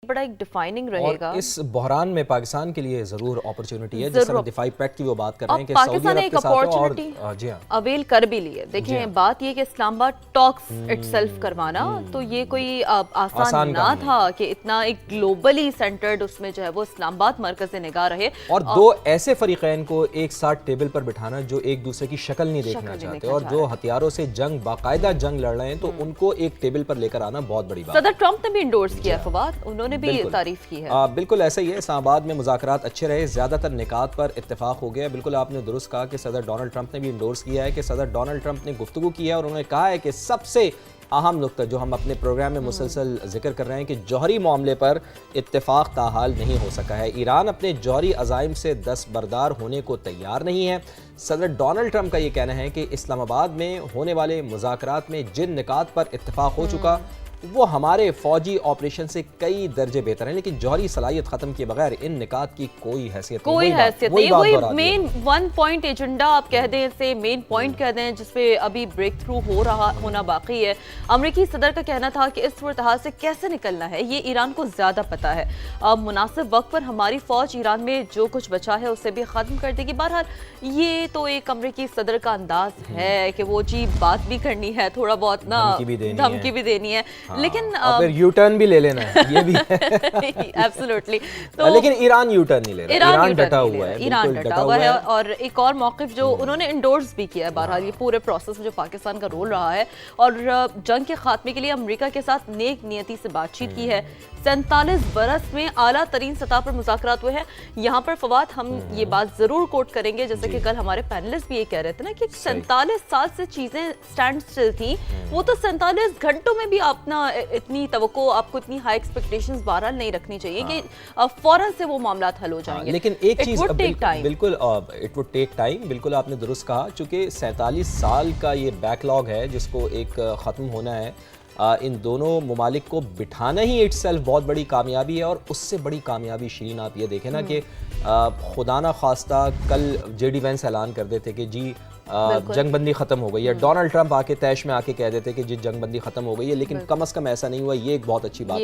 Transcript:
بڑا ایک ڈیفائننگ رہے اور گا اس بحران میں پاکستان کے لیے ضرور اپرچونٹی ہے، جس طرح دفاعی پیکٹ کی وہ بات کر رہے ہیں کہ سعودی عرب کے ساتھ اور جی ہاں اویل کر بھی لیے. دیکھیں بات یہ کہ اسلام آباد ٹاکس اٹ سیلف کروانا تو یہ کوئی آسان نہ تھا کہ اتنا ایک گلوبلی سینٹرڈ اس میں جو ہے وہ اسلام آباد مرکز نگاہ رہے اور دو ایسے فریقین کو ایک ساتھ ٹیبل پر بٹھانا جو ایک دوسرے کی شکل نہیں دیکھنا چاہتے اور جو ہتھیاروں سے جنگ باقاعدہ جنگ لڑ رہے ہیں، تو ان کو ایک ٹیبل پر لے کر آنا بہت بڑی بات ہے. صدر ٹرمپ نے بھی انڈورس کیا فواد، انہوں نے بھی تعریف کی ہے. بالکل ایسا ہی ہے. اسلام آباد میں مذاکرات اچھے رہے، زیادہ تر نکات پر اتفاق ہو گیا. بالکل آپ نے درست کہا کہ صدر ڈونلڈ ٹرمپ نے بھی انڈورس کیا ہے، کہ صدر ڈونلڈ ٹرمپ نے گفتگو کی ہے اور انہوں نے کہا ہے کہ سب سے اہم نقطہ جو ہم اپنے پروگرام میں مسلسل ذکر کر رہے ہیں کہ جوہری معاملے پر اتفاق تاحال نہیں ہو سکا ہے. ایران اپنے جوہری عزائم سے دستبردار ہونے کو تیار نہیں ہے. صدر ڈونلڈ ٹرمپ کا یہ کہنا ہے کہ اسلام آباد میں ہونے والے مذاکرات میں جن نکات پر اتفاق ہو چکا وہ ہمارے فوجی آپریشن سے کئی درجے بہتر ہیں، لیکن جوہری صلاحیت ختم کیے بغیر ان نکات کی کوئی حیثیت نہیں. وہی مین ون پوائنٹ ایجنڈا آپ کہہ دیں، اسے مین پوائنٹ کہہ دیں، جس پہ ابھی بریک تھرو ہونا باقی ہے. امریکی صدر کا کہنا تھا کہ اس صورتحال سے کیسے نکلنا ہے یہ ایران کو زیادہ پتا ہے. مناسب وقت پر ہماری فوج ایران میں جو کچھ بچا ہے اسے بھی ختم کر دے گی. بہرحال یہ تو ایک امریکی صدر کا انداز ہے کہ وہ جی بات بھی کرنی ہے، تھوڑا بہت نا دھمکی بھی دینی ہے، لیکن پھر یو ٹرن بھی لے لینا ہے، یہ بھی ہے. ایبسولوٹلی. لیکن ایران یو ٹرن نہیں لے رہا، ایران ڈٹا ہوا ہے. ایران ڈٹا ہوا ہے. اور ایک اور موقف جو انہوں نے انڈورس بھی کیا ہے بہرحال یہ پورے پروسیس میں جو پاکستان کا رول رہا ہے اور جنگ کے خاتمے کے لیے امریکہ کے ساتھ نیک نیتی سے بات چیت کی ہے. 47 برس میں اعلیٰ ترین سطح پر مذاکرات ہوئے ہیں. یہاں پر فواد ہم یہ بات ضرور کوٹ کریں گے، جیسے کہ کل ہمارے پینلسٹ بھی یہ کہہ رہے تھے نا کہ 47 سال سے چیزیں سٹینڈ سٹل تھیں، وہ تو 47 گھنٹوں میں بھی اپنا اتنی توقع، آپ کو اتنی ہائی ایکسپیکٹیشنز بہرحال نہیں رکھنی چاہیے کہ فوراً سے وہ معاملات حل ہو جائیں گے. لیکن ایک چیز بالکل اٹ وڈ ٹیک ٹائم. بالکل آپ نے درست کہا، چونکہ 47 سال کا یہ بیک لاگ ہے جس کو ایک ختم ہونا ہے. ان دونوں ممالک کو بٹھانا ہی اٹ سیلف بہت بڑی کامیابی ہے. اور اس سے بڑی کامیابی شیرین آپ یہ دیکھیں نا کہ خدا نہ خواستہ کل جے ڈی وینس اعلان کر دیتے کہ جی جنگ بندی ختم ہو گئی ہے، ڈونلڈ ٹرمپ آ کے تیش میں آ کے کہہ دیتے کہ جی جنگ بندی ختم ہو گئی ہے، لیکن کم از کم ایسا نہیں ہوا. یہ ایک بہت اچھی بات